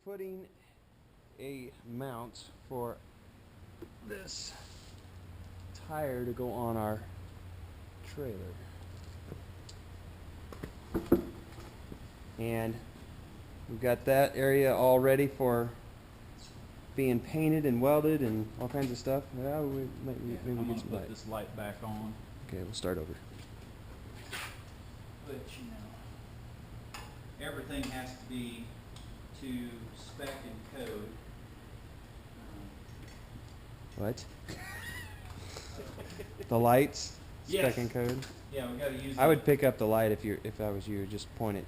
putting a mount for this tire to go on our trailer. And we've got that area all ready for being painted and welded and all kinds of stuff. Yeah, maybe I'm get gonna some put light. this light back on. Okay, we'll start over. But you know, everything has to be to spec and code. What? The lights? Yes. Spec and code? Yeah, we gotta use. I would pick up the light if I was you. Just point it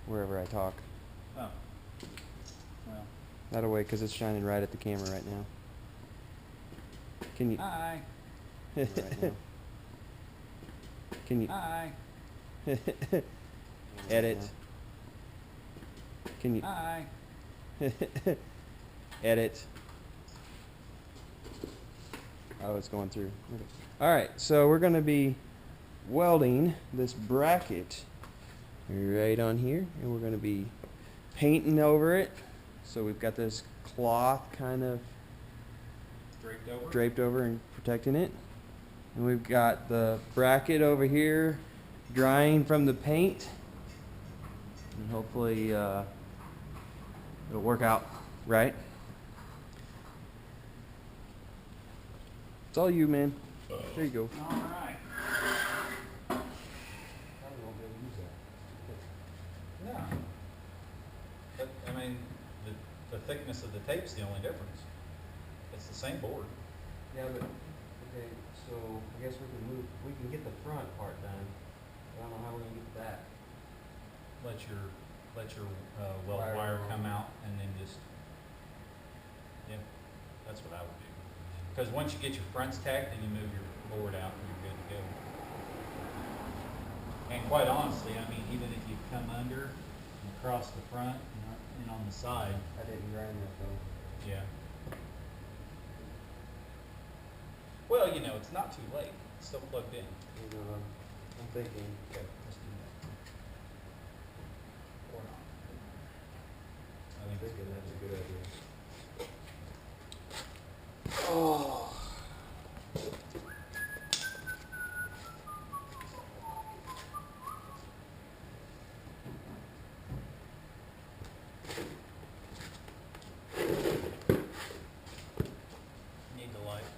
wherever I talk. Oh. Well. That way, because it's shining right at the camera right now. Can you? Hi. Right now. Can you? Hi. Edit. Can you? Hi. Edit. Oh, it's going through. Okay. All right, so we're going to be welding this bracket right on here, and we're going to be painting over it. So we've got this cloth kind of draped over and protecting it. And we've got the bracket over here drying from the paint. And hopefully it'll work out right. It's all you, man. There you go. All right. Yeah. But I mean, the thickness of the tape's the only difference. It's the same board. Yeah, but okay, so I guess we can get the front part done. I don't know how we're gonna get that. Let your weld wire come out and then just, yeah, that's what I would do. Because once you get your fronts tacked, then you move your board out and you're good to go. And quite honestly, I mean, even if you come under and across the front and on the side. I didn't grind that though. Yeah. Well, you know, it's not too late. It's still plugged in. I'm thinking. Okay, let's do that. Or not. I think it's good. That's a good idea. Oh. Need the light.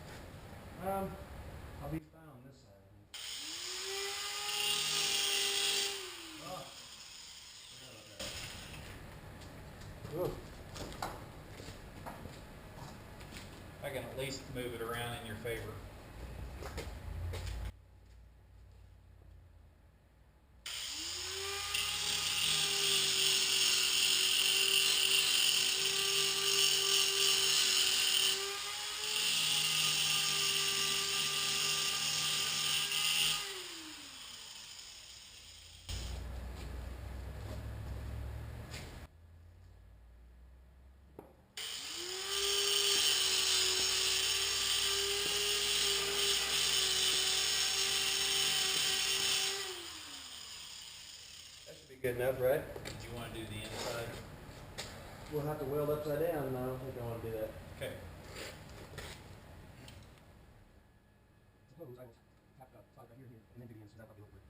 I'll be fine on this side. Oh. Forgot about that. Ooh. I can at least move it around in your favor. Good enough, right? Did you want to do the inside? We'll have to weld upside down. No, I don't think I want to do that. Okay. Suppose I will tap the slide right here, and then do the inside. That'll probably work.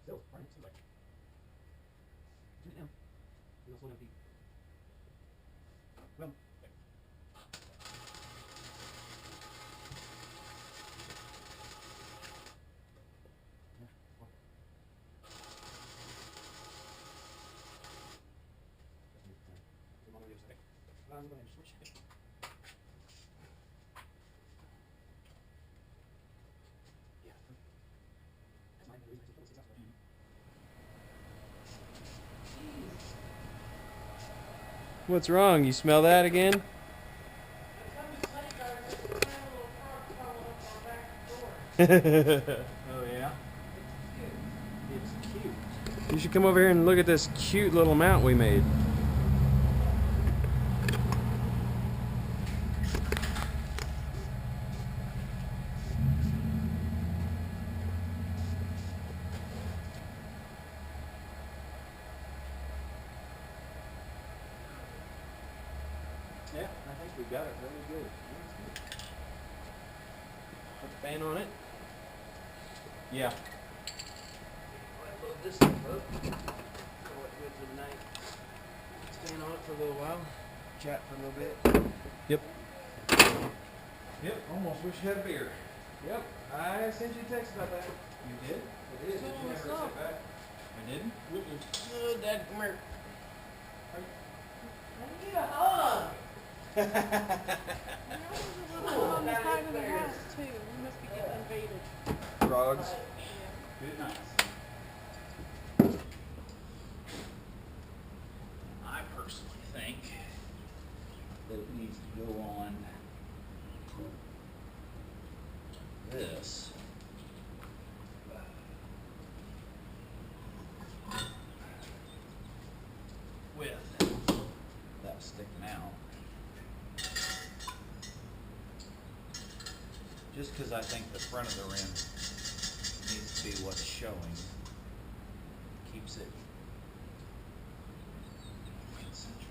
Still, right? Seems like. Turn it down. You also want to be. Well. What's wrong? You smell that again? Oh yeah? It's cute. You should come over here and look at this cute little mount we made. Yeah, I think we got it really good. Put the fan on it. Yeah. Load this stuff up. Throw it good for the night. Stand on it for a little while. Chat for a little bit. Yep. Yep, almost wish you had a beer. Yep, I sent you a text about that. You did? I did. Did you never what's up? sit back? I didn't? Good, Dad, come here. I need a hug. Yours is on the side of the house too. We must be getting invaded. Frogs. Yeah. Good night. I personally think that it needs to go on this. With that sticking out. Just because I think the front of the rim needs to be what's showing. Keeps it concentric.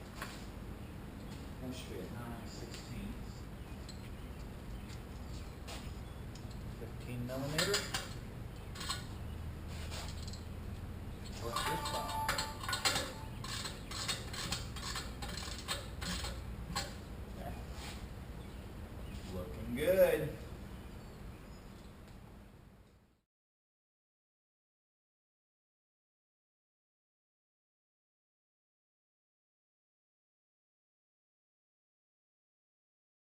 That should be at 9/16. 15 millimeters.